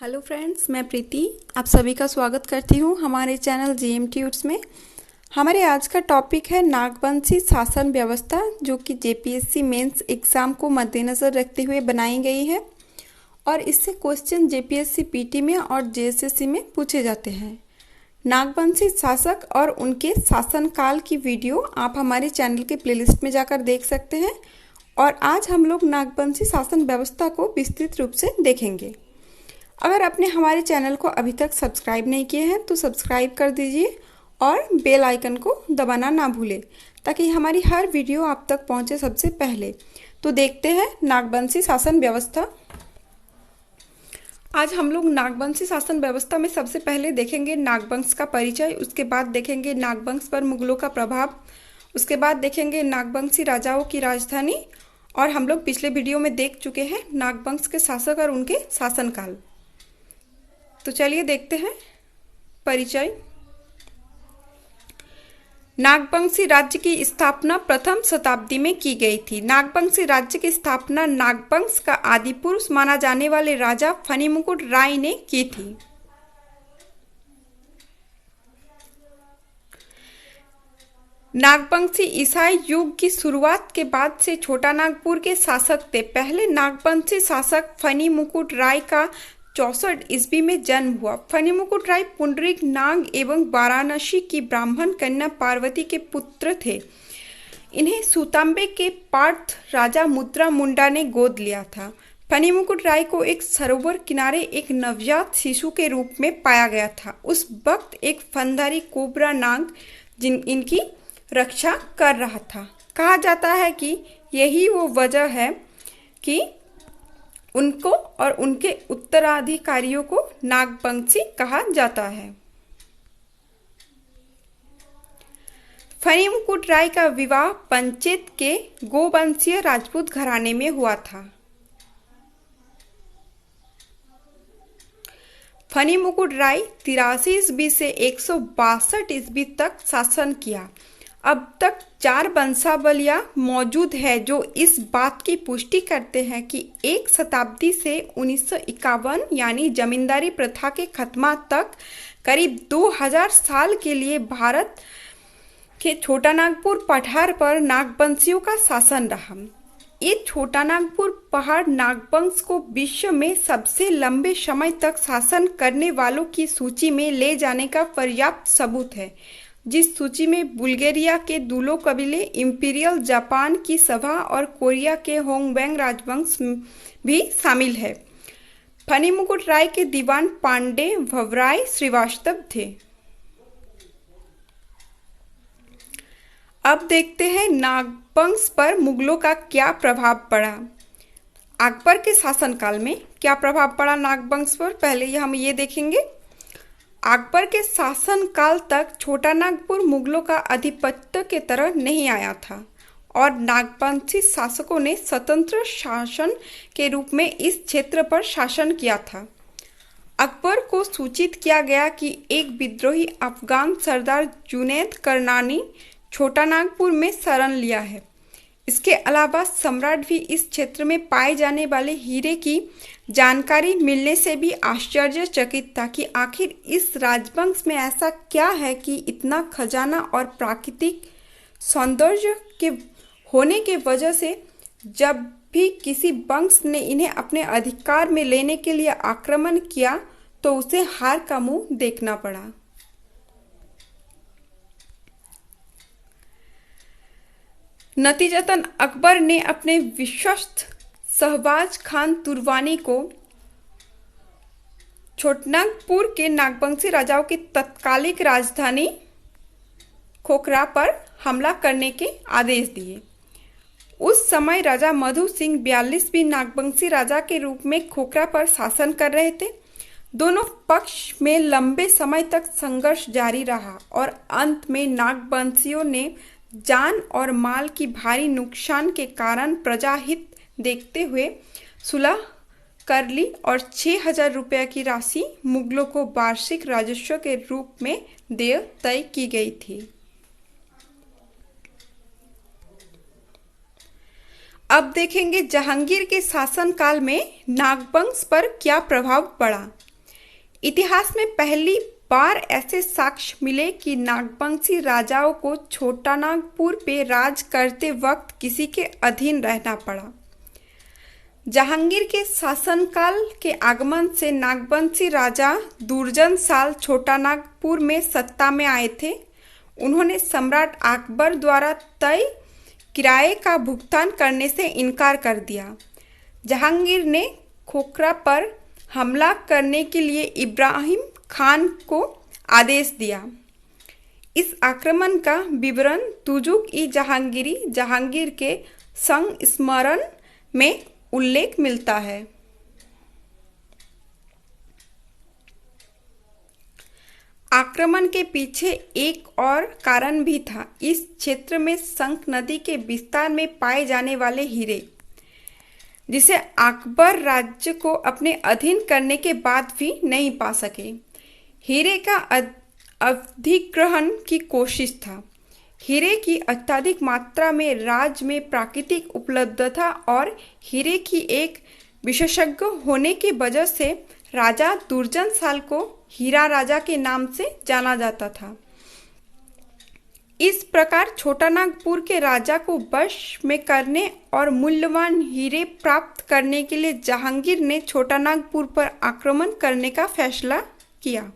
Hello friends, मैं प्रीति आप सभी का स्वागत करती हूँ हमारे चैनल जीएम ट्यूट्स में। हमारे आज का टॉपिक है नागवंशी शासन व्यवस्था, जो कि जेपीएससी मेंस एग्ज़ाम को मद्देनज़र रखते हुए बनाई गई है और इससे क्वेश्चन जेपीएससी पीटी में और जेएसएससी में पूछे जाते हैं। नागवंशी शासक और उनके शासनकाल की वीडियो आप हमारे चैनल के प्लेलिस्ट में जाकर देख सकते हैं और आज हम लोग नागवंशी शासन व्यवस्था को विस्तृत रूप से देखेंगे। अगर आपने हमारे चैनल को अभी तक सब्सक्राइब नहीं किए हैं तो सब्सक्राइब कर दीजिए और बेल आइकन को दबाना ना भूलें ताकि हमारी हर वीडियो आप तक पहुंचे सबसे पहले। तो देखते हैं नागवंशी शासन व्यवस्था। आज हम लोग नागवंशी शासन व्यवस्था में सबसे पहले देखेंगे नागवंश का परिचय, उसके बाद देखेंगे नागवंश पर मुगलों का प्रभाव, उसके बाद देखेंगे नागवंशी राजाओं की राजधानी और हम लोग पिछले वीडियो में देख चुके हैं नागवंश के शासक और उनके शासनकाल। तो चलिए देखते हैं परिचय। नागवंशी राज्य की स्थापना प्रथम शताब्दी में की गई थी। नागवंशी राज्य की स्थापना नागवंश का आदि पुरुष माना जाने वाले राजा फणिमुकुट राय ने की थी। नागवंशी ईसाई युग की शुरुआत के बाद से छोटा नागपुर के शासक थे। पहले नागवंशी शासक फणिमुकुट राय का 64 ईस्वी में जन्म हुआ। फणिमुकुट राय पुंडरीक नाग एवं वाराणसी की ब्राह्मण कन्या पार्वती के पुत्र थे। इन्हें सूतांबे के पार्थ राजा मुद्रा मुंडा ने गोद लिया था। फणिमुकुट राय को एक सरोवर किनारे एक नवजात शिशु के रूप में पाया गया था। उस वक्त एक फनधारी कोबरा नाग इनकी रक्षा कर रहा था। कहा जाता है कि यही वो वजह है कि उनको और उनके उत्तराधिकारियों को नागवंशी कहा जाता है। फणिमुकुट राय का विवाह पंचेत के गोवंशीय राजपूत घराने में हुआ था। फणिमुकुट राय 83 ईस्वी से 162 ईस्वी तक शासन किया। अब तक 4 वंशावलियां मौजूद है जो इस बात की पुष्टि करते हैं कि एक शताब्दी से 1951 यानी जमींदारी प्रथा के खत्मा तक करीब 2000 साल के लिए भारत के छोटा नागपुर पठार पर नागवंशियों का शासन रहा। ये छोटा नागपुर पहाड़ नागवंश को विश्व में सबसे लंबे समय तक शासन करने वालों की सूची में ले जाने का पर्याप्त सबूत है, जिस सूची में बुल्गारिया के दुलो कबीले, इंपीरियल जापान की सभा और कोरिया के होंगवेंग राजवंश भी शामिल है। फणिमुकुट राय के दीवान पांडे भवराय श्रीवास्तव थे। अब देखते हैं नागवंश पर मुगलों का क्या प्रभाव पड़ा। अकबर के शासनकाल में क्या प्रभाव पड़ा नागवंश पर, पहले हम ये देखेंगे। अकबर के शासनकाल तक छोटा नागपुर मुगलों का आधिपत्य के तरह नहीं आया था और नागवंशी शासकों ने स्वतंत्र शासन के रूप में इस क्षेत्र पर शासन किया था। अकबर को सूचित किया गया कि एक विद्रोही अफगान सरदार जुनैद करनानी छोटा नागपुर में शरण लिया है। इसके अलावा सम्राट भी इस क्षेत्र में पाए जाने वाले हीरे की जानकारी मिलने से भी आश्चर्यचकित था कि आखिर इस राजवंश में ऐसा क्या है कि इतना खजाना और प्राकृतिक सौंदर्य के होने के वजह से जब भी किसी वंश ने इन्हें अपने अधिकार में लेने के लिए आक्रमण किया तो उसे हार का मुंह देखना पड़ा। नतीजतन अकबर ने अपने विश्वस्त शहबाज खान तुर्वानी को छोटनागपुर के नागवंशी राजाओं की तत्कालिक राजधानी खोखरा पर हमला करने के आदेश दिए। उस समय राजा मधु सिंह 42वीं नागवंशी राजा के रूप में खोखरा पर शासन कर रहे थे। दोनों पक्ष में लंबे समय तक संघर्ष जारी रहा और अंत में नागवंशियों ने जान और माल की भारी नुकसान के कारण प्रजाहित देखते हुए सुलह कर ली और 6000 रुपये की राशि मुगलों को वार्षिक राजस्व के रूप में देय तय की गई थी। अब देखेंगे जहांगीर के शासनकाल में नागवंश पर क्या प्रभाव पड़ा। इतिहास में पहली बार ऐसे साक्ष्य मिले कि नागवंशी राजाओं को छोटा नागपुर पे राज करते वक्त किसी के अधीन रहना पड़ा। जहांगीर के शासनकाल के आगमन से नागवंशी राजा दुर्जन साल छोटा नागपुर में सत्ता में आए थे। उन्होंने सम्राट अकबर द्वारा तय किराए का भुगतान करने से इनकार कर दिया। जहांगीर ने खोखरा पर हमला करने के लिए इब्राहिम खान को आदेश दिया। इस आक्रमण का विवरण तुजुक-ई-जहांगीरी जहांगीर के संस्मरण में उल्लेख मिलता है। आक्रमण के पीछे एक और कारण भी था। इस क्षेत्र में शंख नदी के विस्तार में पाए जाने वाले हीरे, जिसे अकबर राज्य को अपने अधीन करने के बाद भी नहीं पा सके, हीरे का अधिग्रहण की कोशिश था। हीरे की अत्यधिक मात्रा में राज्य में प्राकृतिक उपलब्धता और हीरे की एक विशेषज्ञ होने की वजह से राजा दुर्जन साल को हीरा राजा के नाम से जाना जाता था। इस प्रकार छोटा नागपुर के राजा को वश में करने और मूल्यवान हीरे प्राप्त करने के लिए जहांगीर ने छोटा नागपुर पर आक्रमण करने का फैसला किया।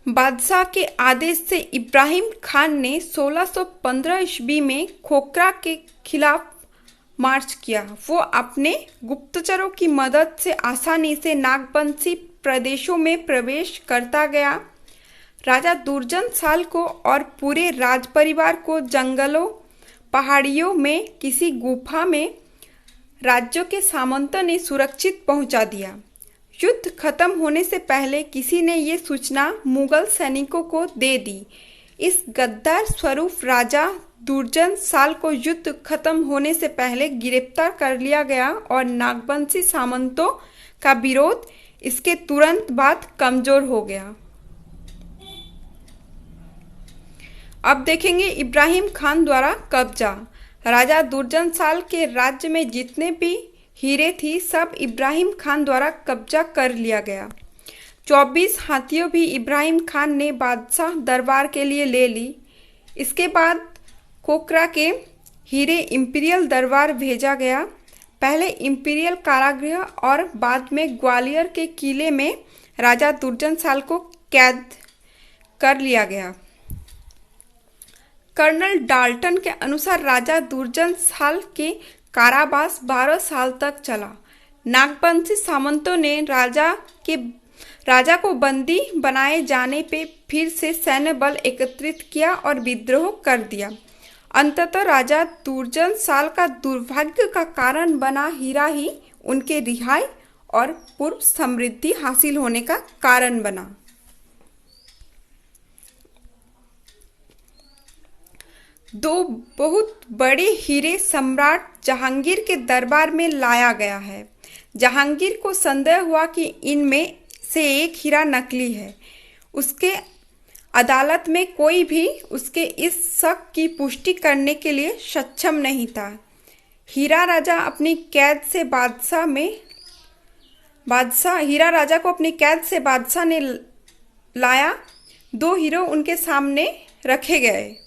बादशाह के आदेश से इब्राहिम खान ने 1615 ईस्वी में खोखरा के खिलाफ मार्च किया। वो अपने गुप्तचरों की मदद से आसानी से नागवंशी प्रदेशों में प्रवेश करता गया। राजा दुर्जन साल को और पूरे राज परिवार को जंगलों, पहाड़ियों में किसी गुफा में राज्यों के सामंतों ने सुरक्षित पहुंचा दिया। युद्ध खत्म होने से पहले किसी ने ये सूचना मुगल सैनिकों को दे दी। इस गद्दार स्वरूप राजा दुर्जन साल को युद्ध खत्म होने से पहले गिरफ्तार कर लिया गया और नागवंशी सामंतों का विरोध इसके तुरंत बाद कमजोर हो गया। अब देखेंगे इब्राहिम खान द्वारा कब्जा। राजा दुर्जन साल के राज्य में जितने भी हीरे थी सब इब्राहिम खान द्वारा कब्जा कर लिया गया। 24 हाथियों भी इब्राहिम खान ने बादशाह दरबार के लिए ले ली। इसके बाद खोखरा के हीरे इंपीरियल दरबार भेजा गया। पहले इंपीरियल कारागृह और बाद में ग्वालियर के किले में राजा दुर्जन साल को कैद कर लिया गया। कर्नल डाल्टन के अनुसार राजा दुर्जन साल के कारावास 12 साल तक चला। नागवंशी सामंतों ने राजा को बंदी बनाए जाने पे फिर से सैन्य बल एकत्रित किया और विद्रोह कर दिया। अंततः राजा दुर्जन साल का दुर्भाग्य का कारण बना हीरा ही उनके रिहाई और पूर्व समृद्धि हासिल होने का कारण बना। दो बहुत बड़े हीरे सम्राट जहांगीर के दरबार में लाया गया है। जहांगीर को संदेह हुआ कि इनमें से एक हीरा नकली है। उसके अदालत में कोई भी उसके इस शक की पुष्टि करने के लिए सक्षम नहीं था। हीरा राजा को अपनी कैद से बादशाह ने लाया। 2 हीरो उनके सामने रखे गए।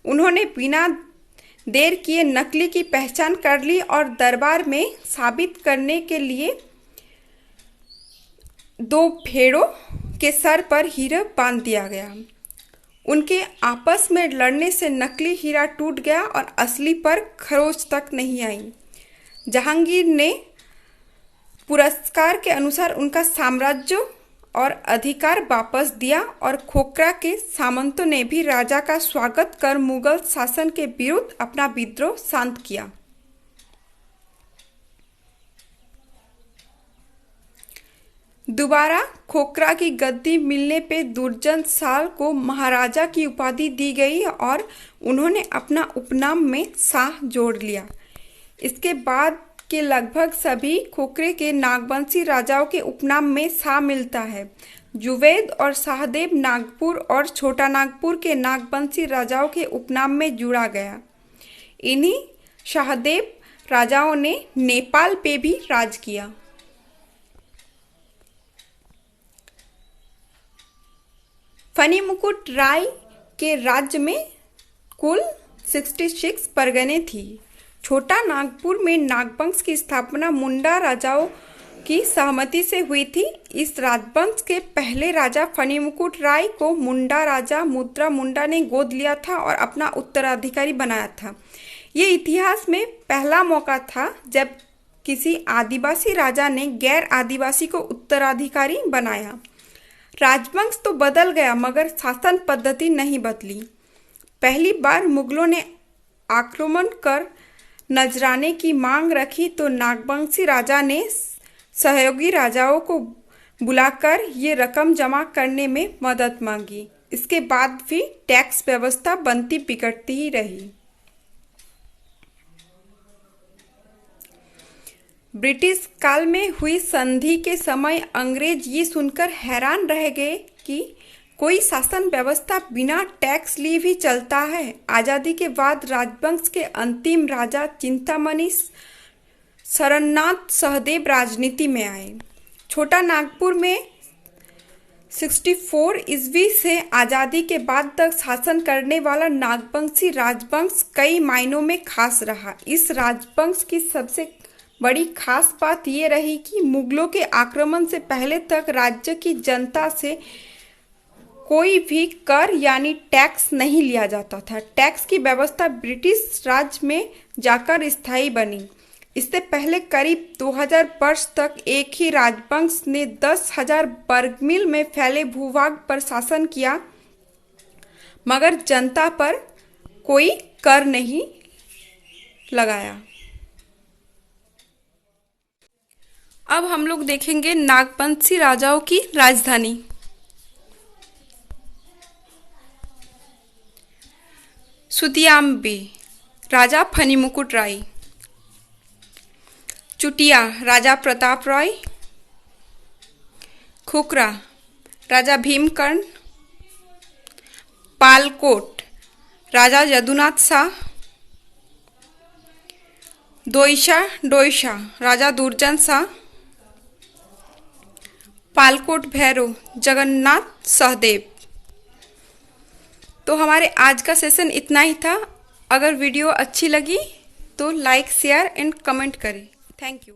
उन्होंने बिना देर किए नकली की पहचान कर ली और दरबार में साबित करने के लिए 2 भेड़ों के सर पर हीरा बांध दिया गया। उनके आपस में लड़ने से नकली हीरा टूट गया और असली पर खरोच तक नहीं आई। जहांगीर ने पुरस्कार के अनुसार उनका साम्राज्य और अधिकार वापस दिया और खोखरा के सामंतों ने भी राजा का स्वागत कर मुगल शासन के विरुद्ध अपना विद्रोह शांत किया। दोबारा खोखरा की गद्दी मिलने पे दुर्जन साल को महाराजा की उपाधि दी गई और उन्होंने अपना उपनाम में शाह जोड़ लिया। इसके बाद के लगभग सभी खोखरे के नागवंशी राजाओं के उपनाम में शाह मिलता है। जुवैद और शाहदेव नागपुर और छोटा नागपुर के नागवंशी राजाओं के उपनाम में जुड़ा गया। इन्हीं शाहदेव राजाओं ने नेपाल पे भी राज किया? फणिमुकुट राय के राज्य में कुल 66 परगने थी। छोटा नागपुर में नागवंश की स्थापना मुंडा राजाओं की सहमति से हुई थी। इस राजवंश के पहले राजा फणिमुकुट राय को मुंडा राजा मुद्रा मुंडा ने गोद लिया था और अपना उत्तराधिकारी बनाया था। ये इतिहास में पहला मौका था जब किसी आदिवासी राजा ने गैर आदिवासी को उत्तराधिकारी बनाया। राजवंश तो बदल गया मगर शासन पद्धति नहीं बदली। पहली बार मुगलों ने आक्रमण कर नजराने की मांग रखी तो नागवंशी राजा ने सहयोगी राजाओं को बुलाकर ये रकम जमा करने में मदद मांगी। इसके बाद भी टैक्स व्यवस्था बनती बिगड़ती ही रही। ब्रिटिश काल में हुई संधि के समय अंग्रेज ये सुनकर हैरान रह गए कि कोई शासन व्यवस्था बिना टैक्स लिए भी चलता है। आज़ादी के बाद राजवंश के अंतिम राजा चिंतामणि शरणनाथ सहदेव राजनीति में आए। छोटा नागपुर में 64 ईस्वी से आज़ादी के बाद तक शासन करने वाला नागवंशी राजवंश कई मायनों में खास रहा। इस राजवंश की सबसे बड़ी खास बात यह रही कि मुगलों के आक्रमण से पहले तक राज्य की जनता से कोई भी कर यानी टैक्स नहीं लिया जाता था। टैक्स की व्यवस्था ब्रिटिश राज में जाकर स्थायी बनी। इससे पहले करीब 2000 वर्ष तक एक ही राजवंश ने 10,000 वर्ग मील में फैले भूभाग पर शासन किया मगर जनता पर कोई कर नहीं लगाया। अब हम लोग देखेंगे नागवंशी राजाओं की राजधानी। सुतियाम्बे राजा फणिमुकुट राय, चुटिया राजा प्रताप राय, खुकरा राजा भीमकर्ण, पालकोट राजा यदुनाथ शाह, डोईसा राजा दुर्जन शाह, पालकोट भैरव जगन्नाथ सहदेव। तो हमारे आज का सेशन इतना ही था। अगर वीडियो अच्छी लगी तो लाइक शेयर एंड कमेंट करें। Thank you.